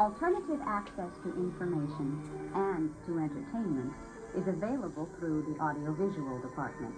Alternative access to information and to entertainment is available through the audiovisual department.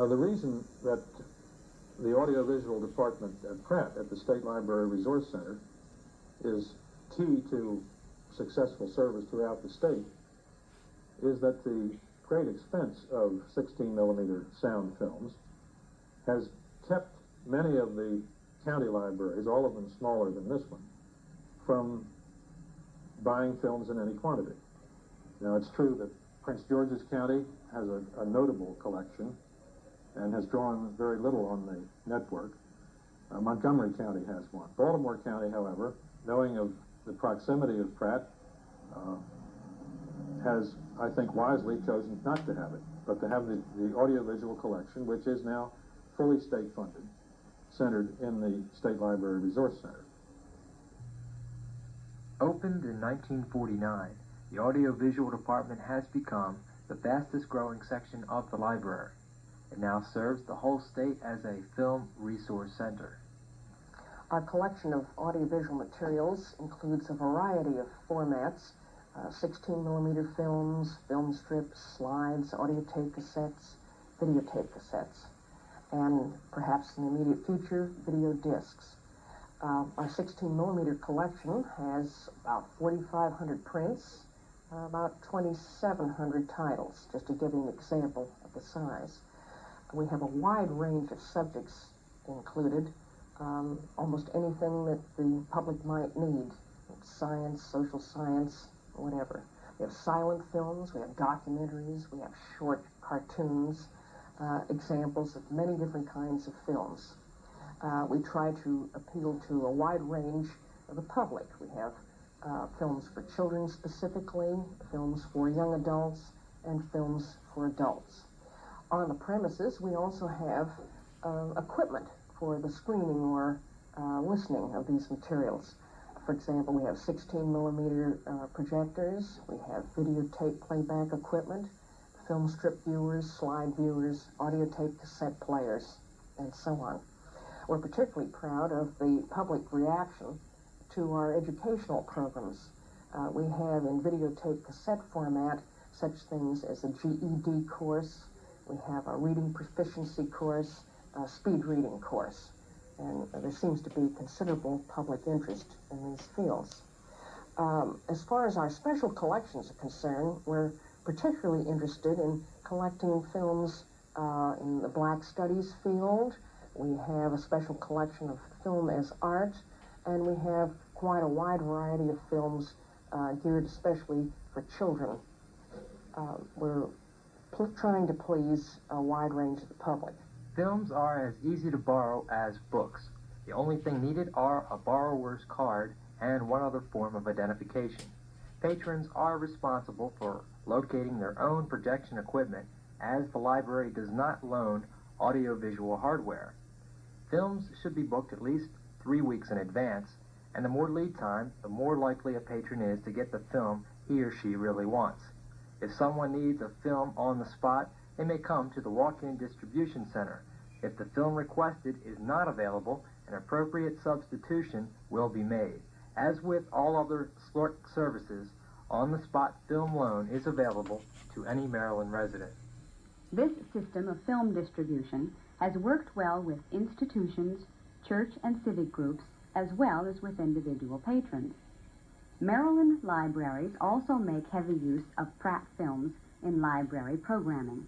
The reason that the audiovisual department at Pratt at the State Library Resource Center is key to successful service throughout the state is that the great expense of 16mm sound films has kept many of the county libraries, all of them smaller than this one, from buying films in any quantity. Now, it's true that Prince George's County has a notable collection and has drawn very little on the network. Montgomery County has one. Baltimore County, however, knowing of the proximity of Pratt, has, I think, wisely chosen not to have it, but to have the audiovisual collection, which is now fully state-funded, centered in the State Library Resource Center. Opened in 1949, the audiovisual department has become the fastest-growing section of the library. It now serves the whole state as a film resource center. Our collection of audiovisual materials includes a variety of formats, 16mm films, film strips, slides, audio tape cassettes, videotape cassettes, and perhaps in the immediate future, video discs. Our 16mm collection has about 4,500 prints, about 2,700 titles, just to give you an example of the size. We have a wide range of subjects included, almost anything that the public might need, science, social science, whatever. We have silent films, we have documentaries, we have short cartoons, examples of many different kinds of films. We try to appeal to a wide range of the public. We have films for children specifically, films for young adults, and films for adults. On the premises, we also have equipment for the screening or listening of these materials. For example, we have 16mm projectors, we have videotape playback equipment, film strip viewers, slide viewers, audio tape cassette players, and so on. We're particularly proud of the public reaction to our educational programs. We have in videotape cassette format such things as a GED course, we have a reading proficiency course, a speed reading course, and there seems to be considerable public interest in these fields. As far as our special collections are concerned, we're particularly interested in collecting films in the Black Studies field. We have a special collection of film as art, and we have quite a wide variety of films geared especially for children. We're trying to please a wide range of the public. Films are as easy to borrow as books. The only thing needed are a borrower's card and one other form of identification. Patrons are responsible for locating their own projection equipment, as the library does not loan audiovisual hardware. Films should be booked at least 3 weeks in advance, and the more lead time, the more likely a patron is to get the film he or she really wants. If someone needs a film on the spot, they may come to the walk-in distribution center. If the film requested is not available, an appropriate substitution will be made. As with all other SLRC services, on-the-spot film loan is available to any Maryland resident. This system of film distribution has worked well with institutions, church and civic groups, as well as with individual patrons. Maryland libraries also make heavy use of Pratt films in library programming.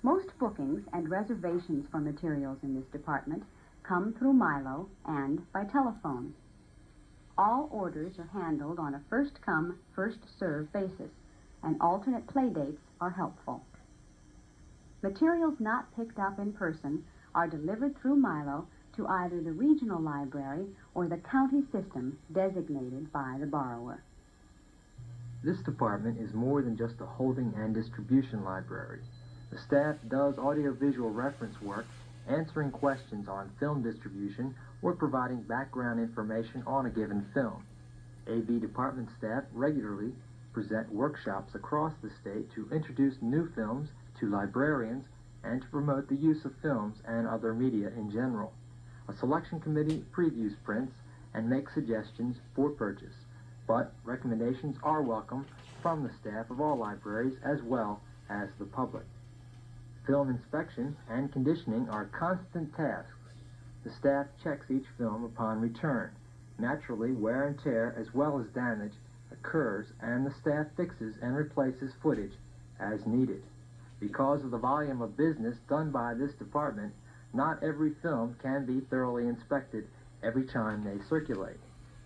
Most bookings and reservations for materials in this department come through Milo and by telephone. All orders are handled on a first-come, first-served basis, and alternate playdates are helpful. Materials not picked up in person are delivered through Milo to either the regional library or the county system designated by the borrower. This department is more than just a holding and distribution library. The staff does audiovisual reference work, answering questions on film distribution or providing background information on a given film. AV department staff regularly present workshops across the state to introduce new films to librarians and to promote the use of films and other media in general. A selection committee previews prints and makes suggestions for purchase, but recommendations are welcome from the staff of all libraries as well as the public. Film inspection and conditioning are constant tasks. The staff checks each film upon return. Naturally, wear and tear as well as damage occurs, and the staff fixes and replaces footage as needed. Because of the volume of business done by this department, not every film can be thoroughly inspected every time they circulate.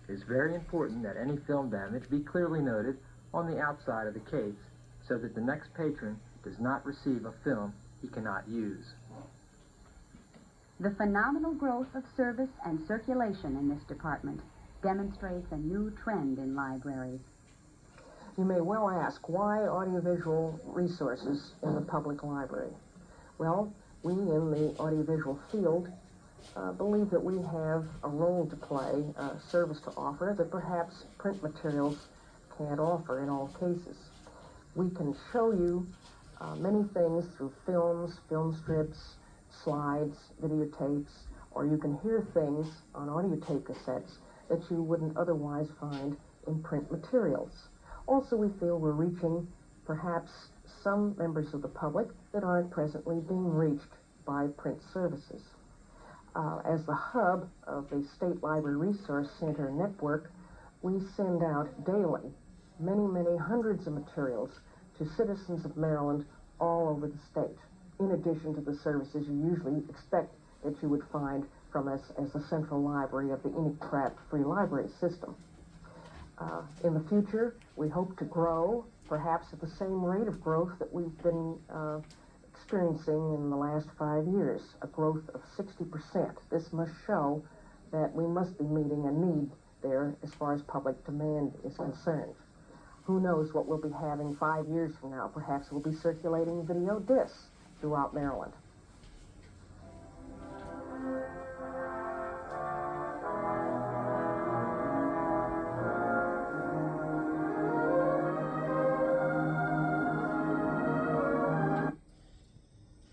It is very important that any film damage be clearly noted on the outside of the case so that the next patron does not receive a film he cannot use. The phenomenal growth of service and circulation in this department demonstrates a new trend in libraries. You may well ask, why audiovisual resources in the public library? Well, we in the audiovisual field believe that we have a role to play, a service to offer that perhaps print materials can't offer in all cases. We can show you many things through films, film strips, slides, videotapes, or you can hear things on audio tape cassettes that you wouldn't otherwise find in print materials. Also, we feel we're reaching perhaps some members of the public that aren't presently being reached by print services. As the hub of the State Library Resource Center network, we send out daily many hundreds of materials to citizens of Maryland all over the state, in addition to the services you usually expect that you would find from us as the central library of the Pratt Free Library System. In the future, we hope to grow, perhaps at the same rate of growth that we've been experiencing in the last 5 years, a growth of 60%. This must show that we must be meeting a need there as far as public demand is concerned. Who knows what we'll be having 5 years from now? Perhaps we'll be circulating video discs throughout Maryland.